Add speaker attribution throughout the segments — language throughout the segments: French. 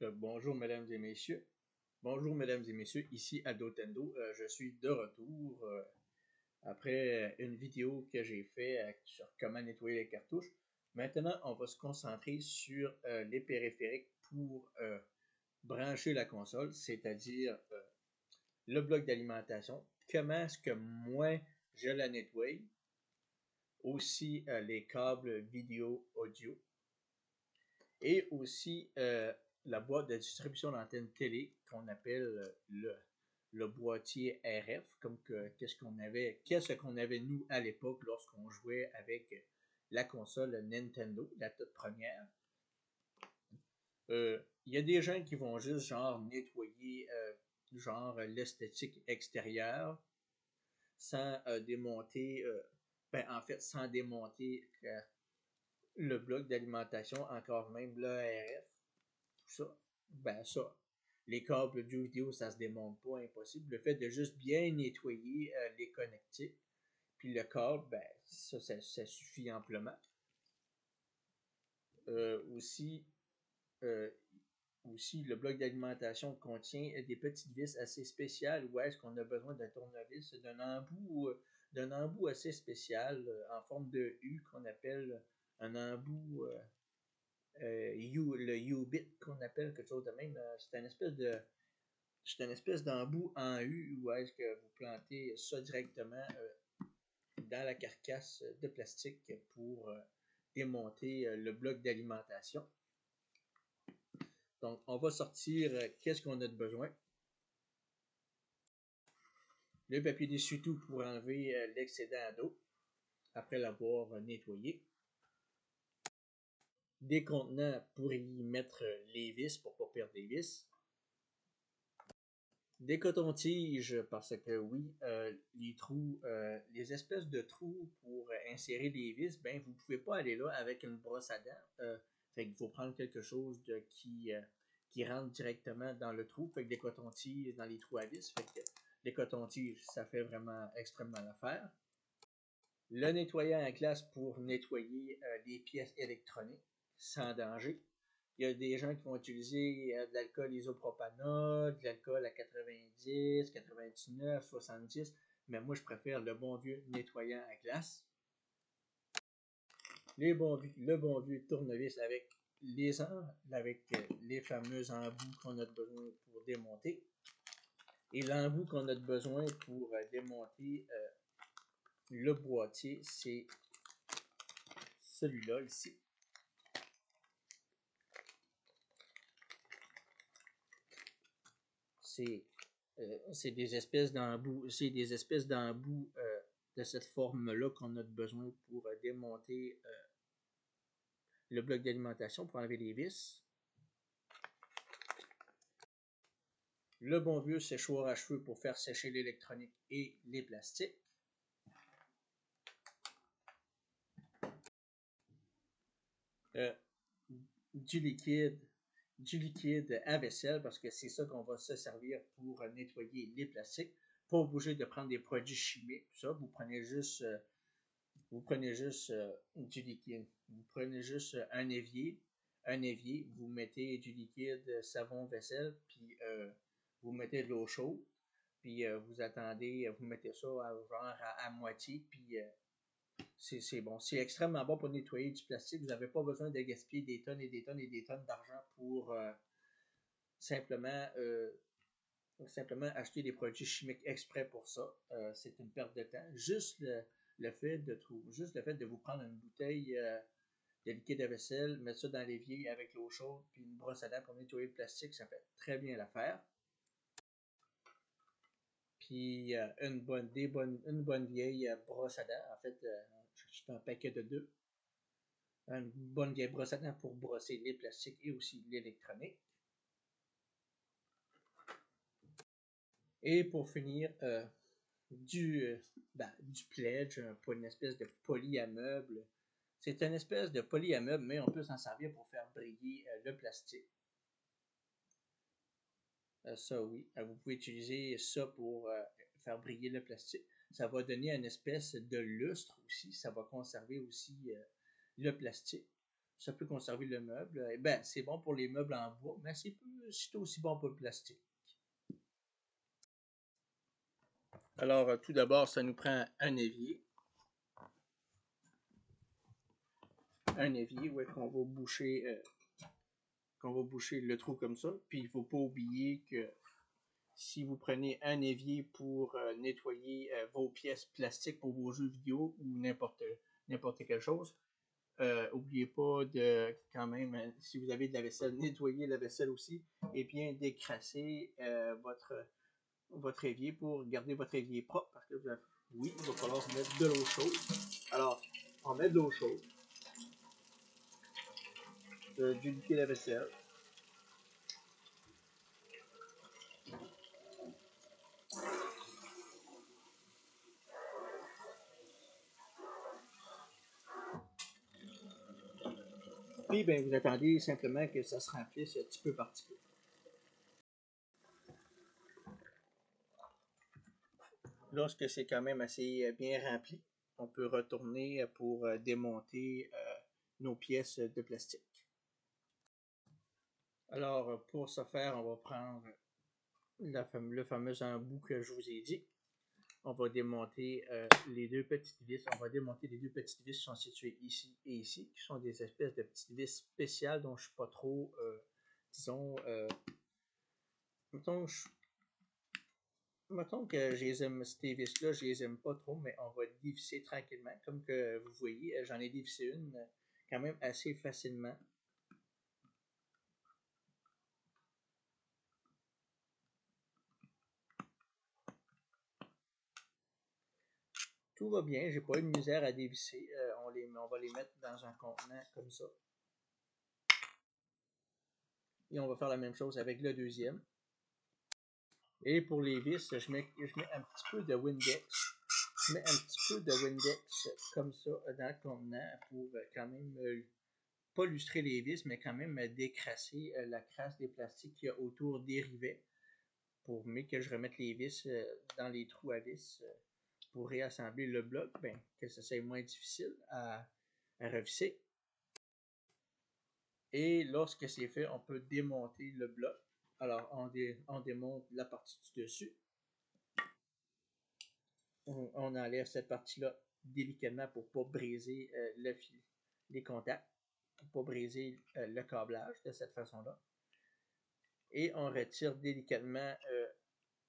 Speaker 1: Bonjour mesdames et messieurs. Bonjour mesdames et messieurs, ici Adotendo. Je suis de retour après une vidéo que j'ai faite sur comment nettoyer les cartouches. Maintenant, on va se concentrer sur les périphériques pour brancher la console, c'est-à-dire le bloc d'alimentation. Comment est-ce que moi je la nettoie? Aussi les câbles vidéo audio et aussi la boîte de distribution d'antenne télé qu'on appelle le boîtier RF, comme qu'est-ce qu'on avait nous à l'époque lorsqu'on jouait avec la console Nintendo, la toute première. Il y a des gens qui vont juste genre nettoyer genre l'esthétique extérieure sans démonter, en fait sans démonter le bloc d'alimentation, encore même l'ARF, tout ça, ça, les câbles audio vidéo, ça se démonte pas, impossible. Le fait de juste bien nettoyer les connectiques, puis le câble, ça suffit amplement. Aussi, le bloc d'alimentation contient des petites vis assez spéciales où est-ce qu'on a besoin d'un tournevis, d'un embout assez spécial en forme de U qu'on appelle un embout le U-bit qu'on appelle quelque chose de même. C'est une espèce d'embout en U où est-ce que vous plantez ça directement dans la carcasse de plastique pour démonter le bloc d'alimentation. Donc, on va sortir qu'est-ce qu'on a de besoin. Le papier d'essuie-tout pour enlever l'excédent d'eau après l'avoir nettoyé. Des contenants pour y mettre les vis pour ne pas perdre les vis. Des cotons-tiges parce que oui, les trous, les espèces de trous pour insérer des vis, ben vous pouvez pas aller là avec une brosse à dents. Fait qu'il faut prendre quelque chose qui rentre directement dans le trou. Fait que des cotons-tiges dans les trous à vis. Fait que les cotons-tiges, ça fait vraiment extrêmement l'affaire. Le nettoyant à glace pour nettoyer les pièces électroniques sans danger. Il y a des gens qui vont utiliser de l'alcool isopropanol, de l'alcool à 90, 99, 70, mais moi je préfère le bon vieux nettoyant à glace. Le bon vieux tournevis avec les fameux embouts qu'on a besoin pour démonter. Et l'embout qu'on a besoin pour démonter le boîtier, c'est celui-là ici. C'est des espèces d'embouts, de cette forme-là qu'on a besoin pour démonter le bloc d'alimentation pour enlever les vis. Le bon vieux séchoir à cheveux pour faire sécher l'électronique et les plastiques. Du liquide à vaisselle parce que c'est ça qu'on va se servir pour nettoyer les plastiques. Pas obligé de prendre des produits chimiques, tout ça. Vous prenez juste du liquide. Vous prenez juste un évier, vous mettez du liquide savon vaisselle, puis vous mettez de l'eau chaude, puis vous attendez, vous mettez ça à moitié, puis c'est bon. C'est extrêmement bon pour nettoyer du plastique. Vous n'avez pas besoin de gaspiller des tonnes et des tonnes et des tonnes d'argent pour simplement acheter des produits chimiques exprès pour ça. C'est une perte de temps. Juste le fait de vous prendre une bouteille de liquide à vaisselle, mettre ça dans l'évier avec l'eau chaude, puis une brosse à dents pour nettoyer le plastique, ça fait très bien l'affaire. Puis une bonne vieille brosse à dents. En fait, c'est un paquet de deux. Une bonne vieille brosse à dents pour brosser les plastiques et aussi l'électronique. Et pour finir, du pledge, pour une espèce de poly à meubles. C'est une espèce de poly à meubles, mais on peut s'en servir pour faire briller le plastique. Ça oui, vous pouvez utiliser ça pour faire briller le plastique. Ça va donner une espèce de lustre aussi, ça va conserver aussi le plastique. ça peut conserver le meuble. Eh ben, c'est bon pour les meubles en bois, mais c'est aussi bon pour le plastique. Alors, tout d'abord, ça nous prend un évier. Un évier où qu'on va boucher le trou comme ça. Puis il ne faut pas oublier que si vous prenez un évier pour nettoyer vos pièces plastiques pour vos jeux vidéo ou n'importe quelle chose, n'oubliez pas de quand même, si vous avez de la vaisselle, nettoyer la vaisselle aussi et bien décrasser votre évier pour garder votre évier propre parce que oui, il va falloir mettre de l'eau chaude. Alors, on met de l'eau chaude, du liquide à vaisselle. Puis, ben, vous attendez simplement que ça se remplisse petit peu par petit peu. Lorsque c'est quand même assez bien rempli, on peut retourner pour démonter nos pièces de plastique. Alors, pour ce faire, on va prendre le fameux embout que je vous ai dit. On va démonter les deux petites vis. On va démonter les deux petites vis qui sont situées ici et ici, qui sont des espèces de petites vis spéciales dont je ne suis pas trop, disons, mettons que ces vis-là, je les aime pas trop, mais on va dévisser tranquillement. Comme que vous voyez, j'en ai dévissé une quand même assez facilement. Tout va bien, j'ai pas eu de misère à dévisser. On va les mettre dans un contenant comme ça. Et on va faire la même chose avec le deuxième. Et pour les vis, je mets un petit peu de Windex. Je mets un petit peu de Windex comme ça dans le contenant pour quand même pas lustrer les vis, mais quand même décrasser la crasse des plastiques qu'il y a autour des rivets pour que je remette les vis dans les trous à vis pour réassembler le bloc, ben, que ça soit moins difficile à revisser. Et lorsque c'est fait, on peut démonter le bloc. Alors, on démonte la partie du dessus. On enlève cette partie-là délicatement pour ne pas briser les contacts, pour ne pas briser le câblage de cette façon-là. Et on retire délicatement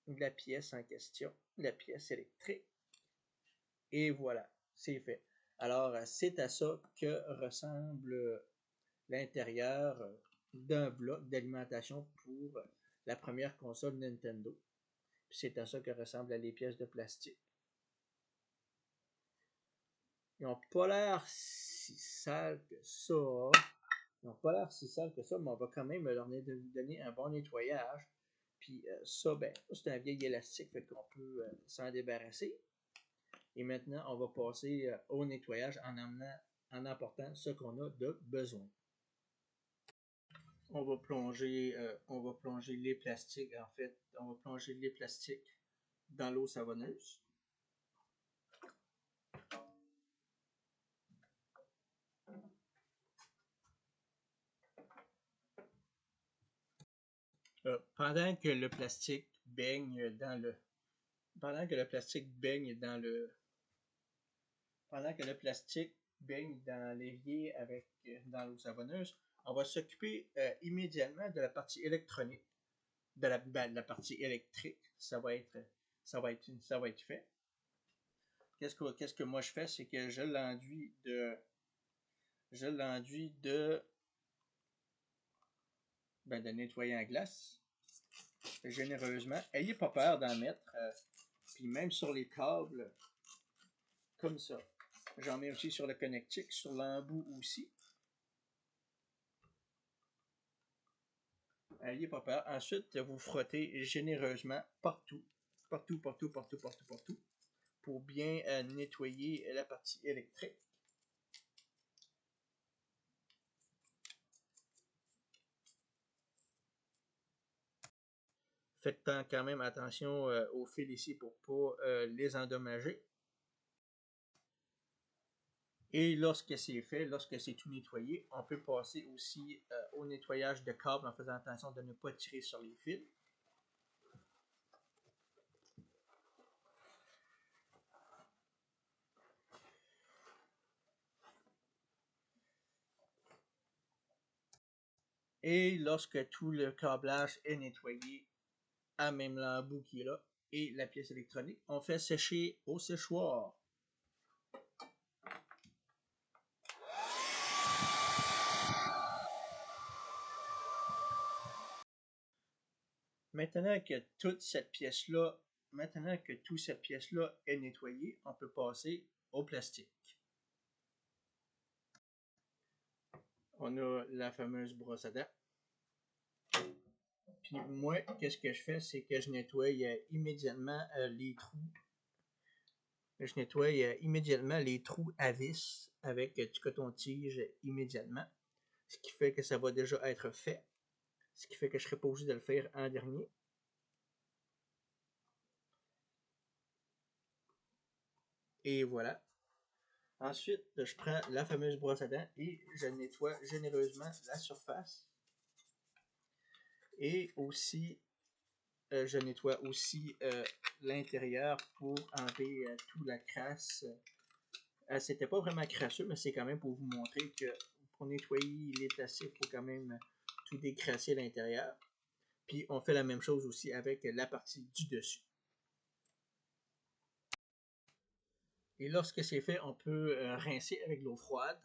Speaker 1: la pièce en question, la pièce électrique. Et voilà, c'est fait. Alors, c'est à ça que ressemble l'intérieur d'un bloc d'alimentation pour la première console Nintendo. Puis c'est à ça que ressemblent les pièces de plastique. Ils n'ont pas l'air si sales que ça. Ils n'ont pas l'air si sales que ça, mais on va quand même leur donner un bon nettoyage. Puis ça, ben, c'est un vieil élastique, fait qu'on peut s'en débarrasser. Et maintenant, on va passer au nettoyage en apportant ce qu'on a de besoin. On va plonger les plastiques, en fait, on va plonger les plastiques dans l'eau savonneuse. Pendant que le plastique baigne dans le pendant que le plastique baigne dans le pendant que le plastique baigne dans l'évier avec dans l'eau savonneuse, on va s'occuper immédiatement de la partie électronique, de la partie électrique. Ça va être fait. Qu'est-ce que moi je fais, c'est que je l'enduis de nettoyer en glace généreusement. Ayez pas peur d'en mettre. Puis même sur les câbles, comme ça. J'en mets aussi sur le connectique, sur l'embout aussi. Ayez pas peur. Ensuite, vous frottez généreusement partout, pour bien nettoyer la partie électrique. Faites quand même attention aux fils ici pour ne pas les endommager. Et lorsque c'est fait, lorsque c'est tout nettoyé, on peut passer aussi au nettoyage de câbles en faisant attention de ne pas tirer sur les fils. Et lorsque tout le câblage est nettoyé, à même l'embout qui est là, et la pièce électronique, on fait sécher au séchoir. Maintenant que toute cette pièce-là, maintenant que toute cette pièce-là est nettoyée, on peut passer au plastique. On a la fameuse brosse à dents. Puis moi, qu'est-ce que je fais, c'est que je nettoie immédiatement les trous. Je nettoie immédiatement les trous à vis avec du coton-tige immédiatement. Ce qui fait que ça va déjà être fait. Ce qui fait que je serai pas obligé de le faire en dernier. Et voilà. Ensuite, je prends la fameuse brosse à dents et je nettoie généreusement la surface. Et aussi, je nettoie aussi l'intérieur pour enlever toute la crasse. C'était pas vraiment crasseux, mais c'est quand même pour vous montrer que pour nettoyer les plastiques, il faut quand même tout décrasser à l'intérieur. Puis on fait la même chose aussi avec la partie du dessus. Et lorsque c'est fait, on peut rincer avec l'eau froide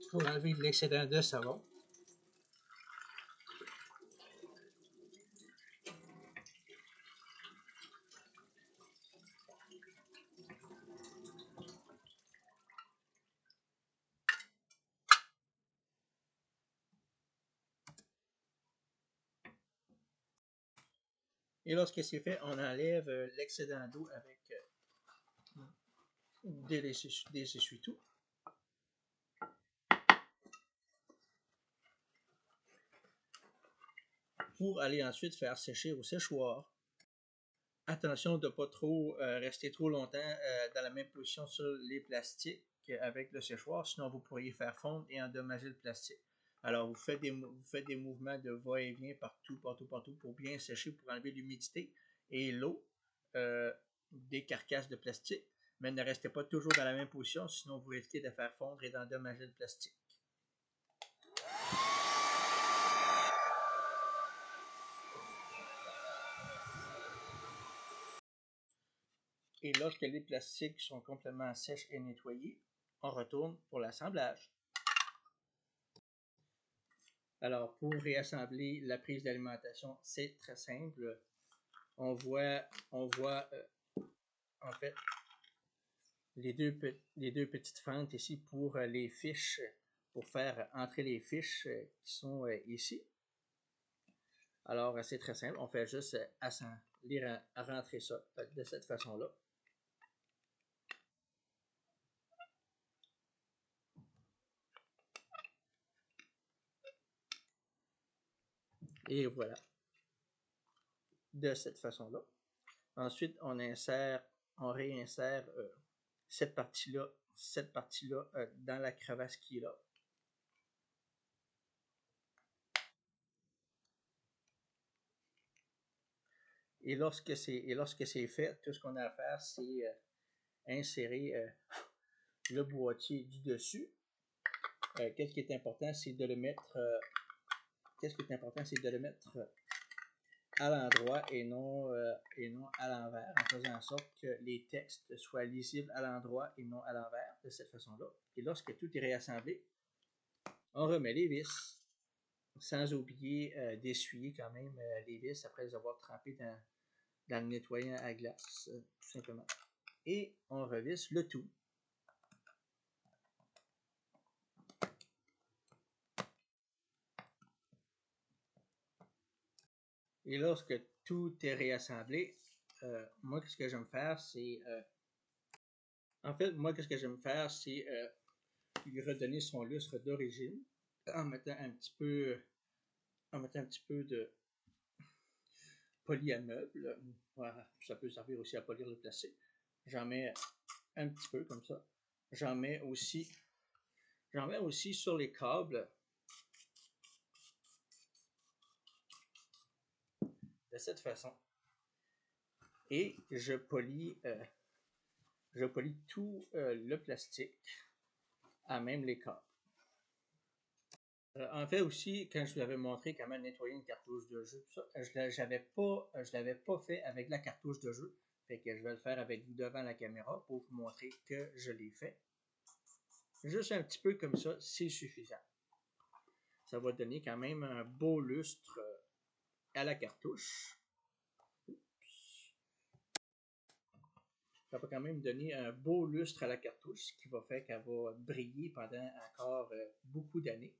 Speaker 1: pour enlever l'excédent de savon. Et lorsque c'est fait, on enlève l'excédent d'eau avec des essuie-tout. Pour aller ensuite faire sécher au séchoir. Attention de ne pas trop rester trop longtemps dans la même position sur les plastiques avec le séchoir, sinon vous pourriez faire fondre et endommager le plastique. Alors vous faites des mouvements de va-et-vient partout pour bien sécher, pour enlever l'humidité et l'eau des carcasses de plastique, mais ne restez pas toujours dans la même position, sinon vous risquez de faire fondre et d'endommager le plastique. Et lorsque les plastiques sont complètement sèches et nettoyés, on retourne pour l'assemblage. Alors, pour réassembler la prise d'alimentation, c'est très simple. On voit en fait les deux petites fentes ici pour les fiches, pour faire entrer les fiches qui sont ici. Alors, c'est très simple. On fait juste rentrer ça de cette façon-là. Et voilà. De cette façon-là. Ensuite, on réinsère cette partie-là dans la crevasse qui est là. Et lorsque c'est fait, tout ce qu'on a à faire, c'est insérer le boîtier du dessus. Qu'est-ce qui est important, c'est de le mettre à l'endroit et non à l'envers, en faisant en sorte que les textes soient lisibles à l'endroit et non à l'envers, de cette façon-là. Et lorsque tout est réassemblé, on remet les vis, sans oublier d'essuyer quand même les vis après les avoir trempées dans le nettoyant à glace, tout simplement. Et on revisse le tout. Et lorsque tout est réassemblé, moi, ce que j'aime faire, c'est... lui redonner son lustre d'origine en mettant un petit peu de poly à meubles. Voilà, ça peut servir aussi à polir le plastique. J'en mets un petit peu comme ça. J'en mets aussi sur les câbles de cette façon. Et je polis tout le plastique, à même les câbles. En fait aussi, quand je vous avais montré comment nettoyer une cartouche de jeu, tout ça, je l'avais pas fait avec la cartouche de jeu. Fait que je vais le faire avec vous devant la caméra pour vous montrer que je l'ai fait. Juste un petit peu comme ça, c'est suffisant. Ça va donner quand même un beau lustre à la cartouche. Ça va quand même donner un beau lustre à la cartouche, ce qui va faire qu'elle va briller pendant encore beaucoup d'années.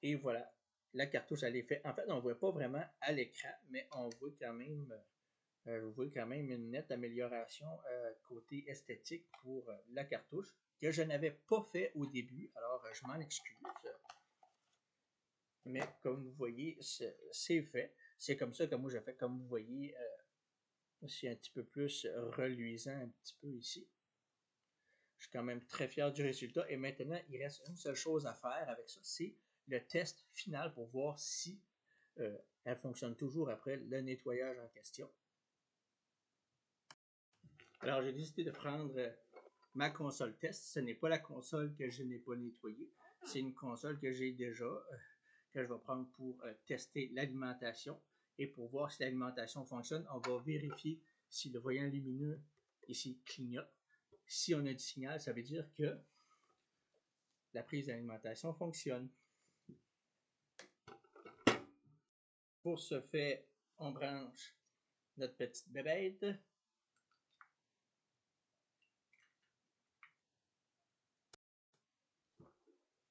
Speaker 1: Et voilà, la cartouche elle est faite. En fait, on ne voit pas vraiment à l'écran, mais on voit quand même une nette amélioration côté esthétique pour la cartouche que je n'avais pas fait au début. Alors, je m'en excuse. Mais comme vous voyez, c'est fait. C'est comme ça que moi j'ai fait. Comme vous voyez, c'est un petit peu plus reluisant un petit peu ici. Je suis quand même très fier du résultat. Et maintenant, il reste une seule chose à faire avec ça, c'est le test final pour voir si elle fonctionne toujours après le nettoyage en question. Alors, j'ai décidé de prendre ma console test. Ce n'est pas la console que je n'ai pas nettoyée. C'est une console que j'ai déjà, que je vais prendre pour tester l'alimentation. Et pour voir si l'alimentation fonctionne, on va vérifier si le voyant lumineux ici clignote. Si on a du signal, ça veut dire que la prise d'alimentation fonctionne. Pour ce fait, on branche notre petite bébête.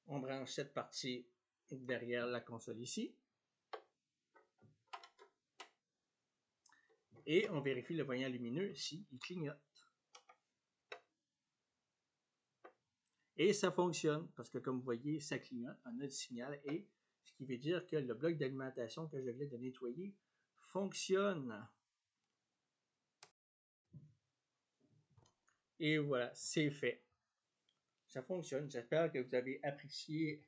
Speaker 1: On branche cette partie derrière la console ici. Et on vérifie le voyant lumineux s'il clignote. Et ça fonctionne, parce que comme vous voyez, ça clignote, on a du signal, et ce qui veut dire que le bloc d'alimentation que je viens de nettoyer fonctionne. Et voilà, c'est fait. Ça fonctionne. J'espère que vous avez apprécié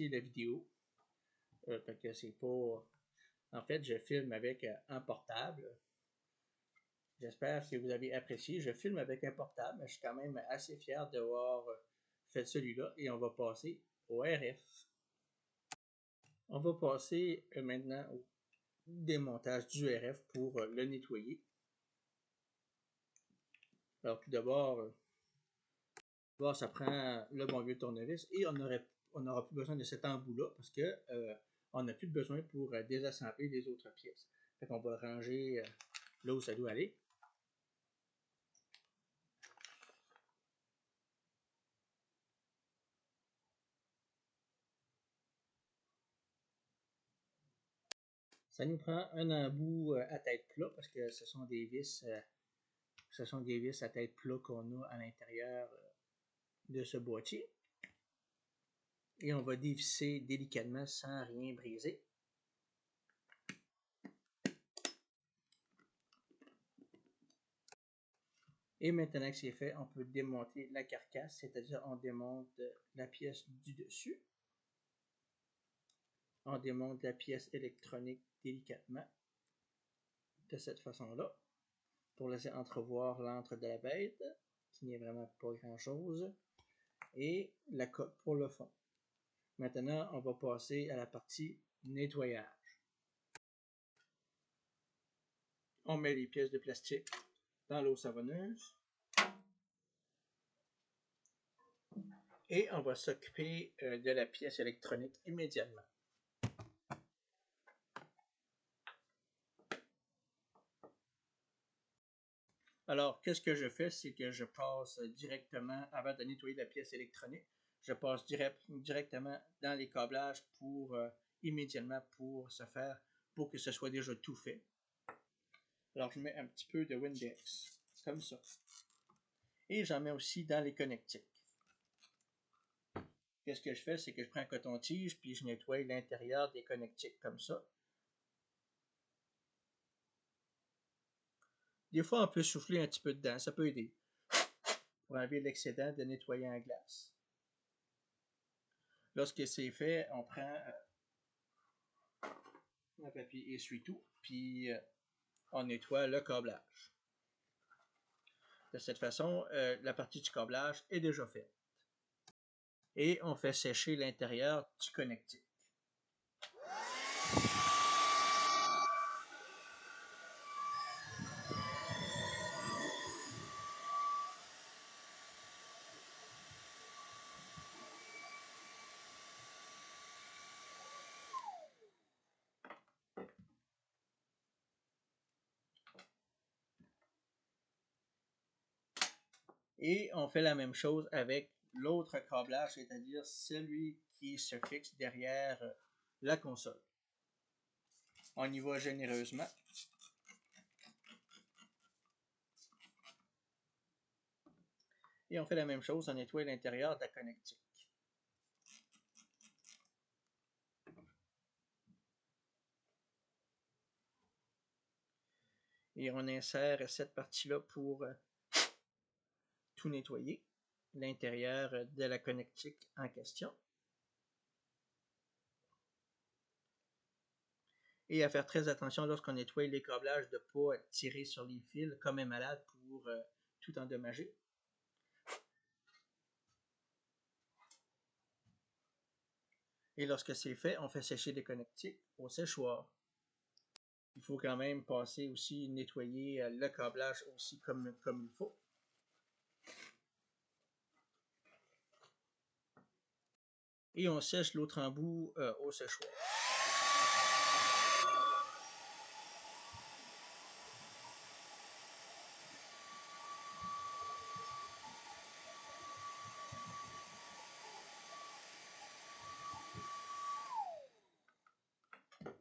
Speaker 1: la vidéo. Parce que c'est pas... En fait, je filme avec un portable. J'espère que vous avez apprécié. Je filme avec un portable, mais je suis quand même assez fier d'avoir fait celui-là. Et on va passer au RF. On va passer maintenant au démontage du RF pour le nettoyer. Alors tout d'abord, ça prend le bon vieux tournevis et on n'aura plus besoin de cet embout-là parce que on n'a plus besoin pour désassembler les autres pièces. Fait qu'on va le ranger là où ça doit aller. Ça nous prend un embout à tête plat parce que ce sont des vis à tête plat qu'on a à l'intérieur de ce boîtier. Et on va dévisser délicatement sans rien briser. Et maintenant que c'est fait, on peut démonter la carcasse, c'est-à-dire on démonte la pièce du dessus. On démonte la pièce électronique délicatement, de cette façon-là, pour laisser entrevoir l'antre de la bête, qui n'est vraiment pas grand-chose, et la coque pour le fond. Maintenant, on va passer à la partie nettoyage. On met les pièces de plastique dans l'eau savonneuse. Et on va s'occuper de la pièce électronique immédiatement. Alors, qu'est-ce que je fais? C'est que je passe directement, avant de nettoyer la pièce électronique, je passe directement dans les câblages pour immédiatement pour que ce soit déjà tout fait. Alors, je mets un petit peu de Windex, comme ça. Et j'en mets aussi dans les connectiques. qu'est-ce que je fais, c'est que je prends un coton-tige puis je nettoie l'intérieur des connectiques comme ça. Des fois, on peut souffler un petit peu dedans, ça peut aider pour enlever l'excédent de nettoyer en glace. Lorsque c'est fait, on prend un papier essuie-tout, puis on nettoie le câblage. De cette façon, la partie du câblage est déjà faite. Et on fait sécher l'intérieur du connectique. Et on fait la même chose avec l'autre câblage, c'est-à-dire celui qui se fixe derrière la console. On y va généreusement. Et on fait la même chose, on nettoie l'intérieur de la connectique. Et on insère cette partie-là pour tout nettoyer, l'intérieur de la connectique en question. Et à faire très attention lorsqu'on nettoie les câblages de ne pas tirer sur les fils comme un malade pour tout endommager. Et lorsque c'est fait, on fait sécher les connectiques au séchoir. Il faut quand même passer aussi, nettoyer le câblage aussi comme il faut. Et on sèche l'autre embout au séchoir.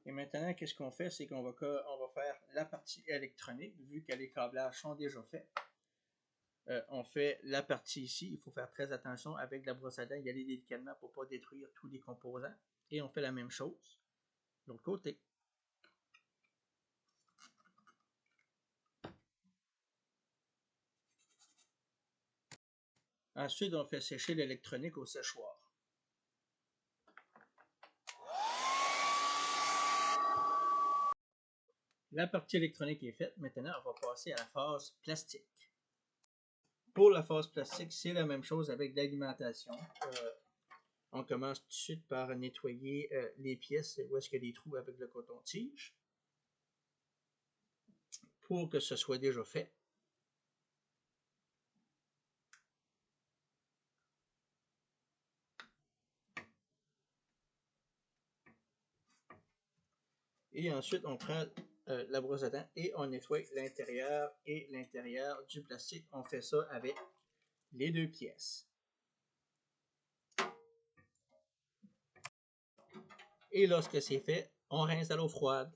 Speaker 1: Et maintenant, qu'est-ce qu'on fait? C'est qu'on va faire la partie électronique, vu que les câblages sont déjà faits. On fait la partie ici, il faut faire très attention avec la brosse à dents, y aller délicatement pour ne pas détruire tous les composants. Et on fait la même chose de l'autre côté. Ensuite, on fait sécher l'électronique au séchoir. La partie électronique est faite. Maintenant, on va passer à la phase plastique. Pour la phase plastique, c'est la même chose avec l'alimentation. On commence tout de suite par nettoyer les pièces où est-ce qu'il y a des trous avec le coton-tige pour que ce soit déjà fait. Et ensuite, on prend la brosse à dents et on nettoie l'intérieur et l'intérieur du plastique. On fait ça avec les deux pièces. Et lorsque c'est fait, on rince à l'eau froide.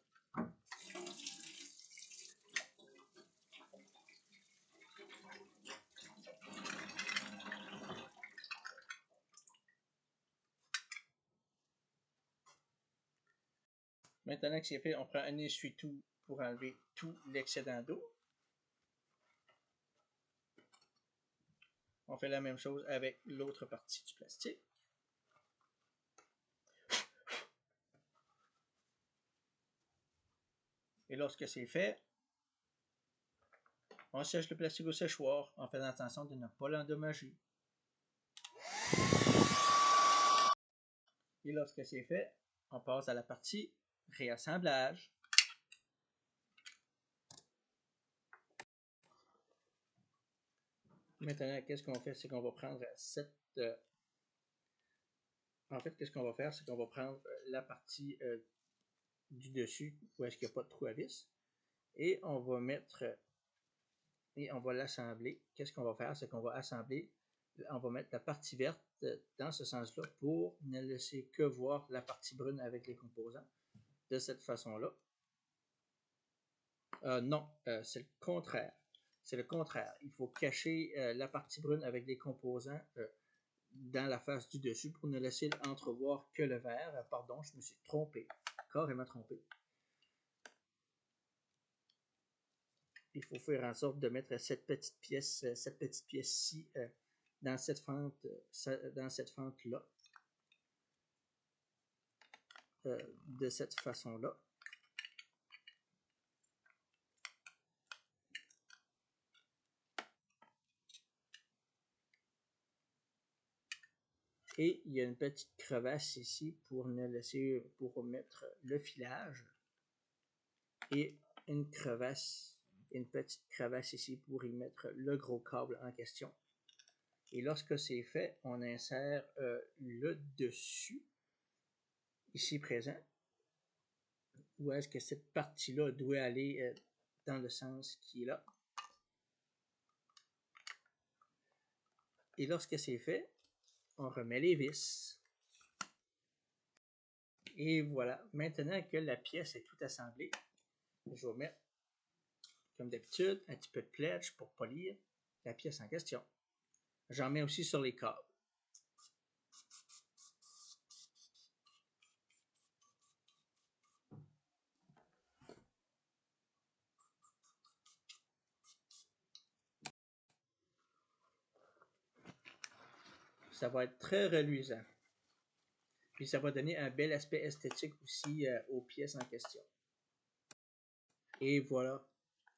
Speaker 1: Maintenant que c'est fait, on prend un essuie-tout pour enlever tout l'excédent d'eau. On fait la même chose avec l'autre partie du plastique. Et lorsque c'est fait, on sèche le plastique au séchoir en faisant attention de ne pas l'endommager. Et lorsque c'est fait, on passe à la partie réassemblage. Maintenant, qu'est-ce qu'on fait? C'est qu'on va prendre en fait, qu'est-ce qu'on va faire? C'est qu'on va prendre la partie du dessus où est-ce qu'il n'y a pas de trou à vis et on va mettre et on va l'assembler. Qu'est-ce qu'on va faire? C'est qu'on va assembler, on va mettre la partie verte dans ce sens-là pour ne laisser que voir la partie brune avec les composants de cette façon-là. Non, c'est le contraire. C'est le contraire. Il faut cacher la partie brune avec les composants dans la face du dessus pour ne laisser entrevoir que le vert. Pardon, je me suis trompé, carrément trompé. Il faut faire en sorte de mettre cette petite pièce-ci dans cette fente-là, de cette façon-là. Et il y a une petite crevasse ici pour mettre le filage. Et une petite crevasse ici pour y mettre le gros câble en question. Et lorsque c'est fait, on insère le dessus, ici présent, où est-ce que cette partie-là doit aller dans le sens qui est là. Et lorsque c'est fait, on remet les vis. Et voilà, maintenant que la pièce est tout assemblée, je vais mettre, comme d'habitude, un petit peu de pledge pour polir la pièce en question. J'en mets aussi sur les câbles. Ça va être très reluisant. Puis ça va donner un bel aspect esthétique aussi aux pièces en question. Et voilà,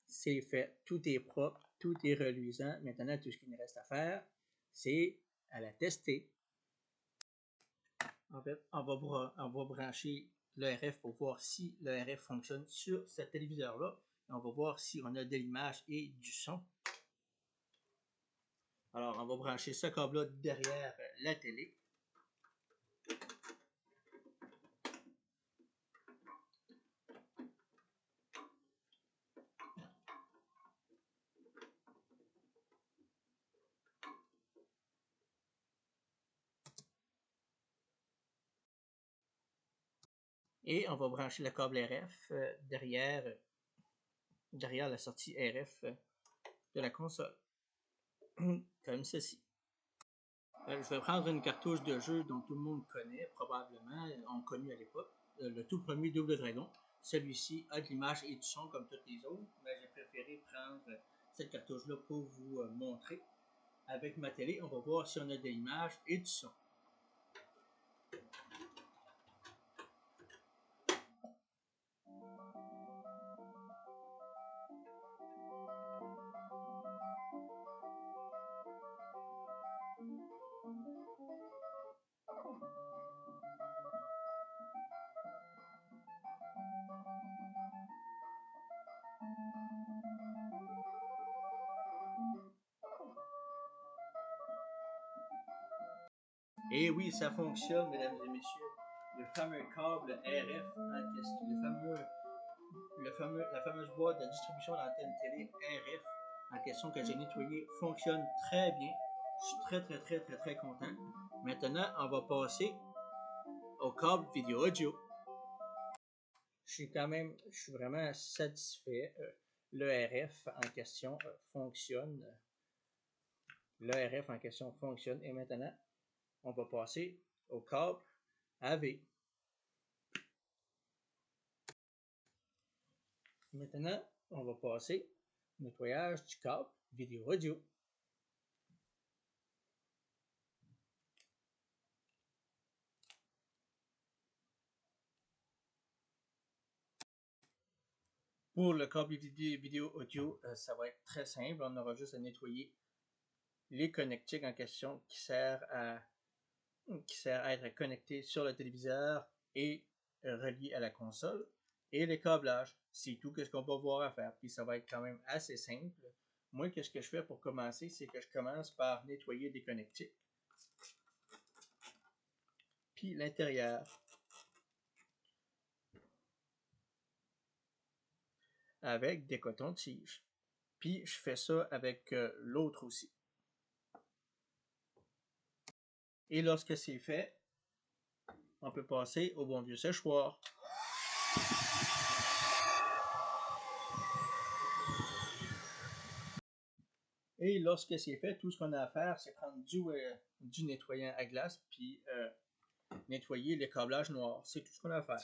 Speaker 1: c'est fait. Tout est propre, tout est reluisant. Maintenant, tout ce qu'il nous reste à faire, c'est à la tester. En fait, on va brancher le RF pour voir si le RF fonctionne sur ce téléviseur-là. On va voir si on a de l'image et du son. Alors, on va brancher ce câble-là derrière la télé. Et on va brancher le câble RF derrière la sortie RF de la console. Comme ceci. Je vais prendre une cartouche de jeu dont tout le monde connaît, probablement, ont connu à l'époque, le tout premier Double Dragon. Celui-ci a de l'image et du son comme toutes les autres, mais j'ai préféré prendre cette cartouche-là pour vous montrer. Avec ma télé, on va voir si on a de l'image et du son. Et oui, ça fonctionne, mesdames et messieurs. Le fameux câble RF en question, la fameuse boîte de distribution d'antenne télé RF en question que j'ai nettoyé fonctionne très bien. Je suis très content. Maintenant, on va passer au câble vidéo audio. Je suis vraiment satisfait. Le RF en question fonctionne. Le RF en question fonctionne. Et maintenant, on va passer au câble AV. Maintenant, on va passer au nettoyage du câble vidéo audio. Pour le câble vidéo audio, ça va être très simple. On aura juste à nettoyer les connectiques en question qui sert à être connecté sur le téléviseur et relié à la console. Et les câblages, c'est tout ce qu'on va avoir à faire. Puis ça va être quand même assez simple. Moi, qu'est-ce que je fais pour commencer, c'est que je commence par nettoyer des connectiques. Puis l'intérieur. Avec des cotons-tiges. Puis je fais ça avec l'autre aussi. Et lorsque c'est fait, on peut passer au bon vieux séchoir. Et lorsque c'est fait, tout ce qu'on a à faire, c'est prendre du nettoyant à glace, puis nettoyer le câblage noir. C'est tout ce qu'on a à faire.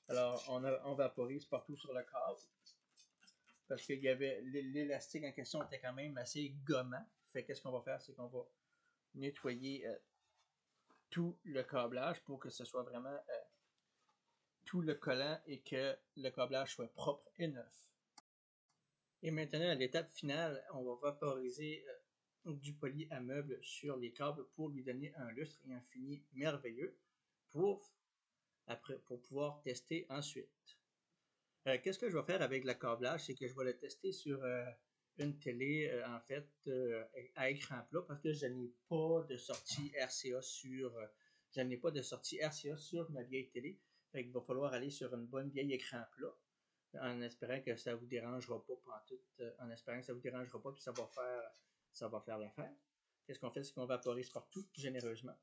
Speaker 1: Alors, on vaporise partout sur le câble, parce qu'il y avait l'élastique en question était quand même assez gommant. Fait qu'est-ce qu'on va faire, c'est qu'on va nettoyer tout le câblage pour que ce soit vraiment tout le collant et que le câblage soit propre et neuf. Et maintenant, à l'étape finale, on va vaporiser du poly à meuble sur les câbles pour lui donner un lustre et un fini merveilleux pour pouvoir tester ensuite. Qu'est-ce que je vais faire avec le câblage? C'est que je vais le tester sur une télé, en fait, à écran plat, parce que je n'ai pas de sortie RCA sur ma vieille télé. Fait qu'il va falloir aller sur une bonne vieille écran plat, en espérant que ça vous dérangera pas en espérant que ça vous dérangera pas, puis ça va faire l'affaire. Qu'est-ce qu'on fait? C'est qu'on vaporise partout généreusement.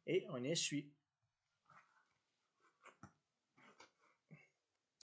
Speaker 1: Et on essuie.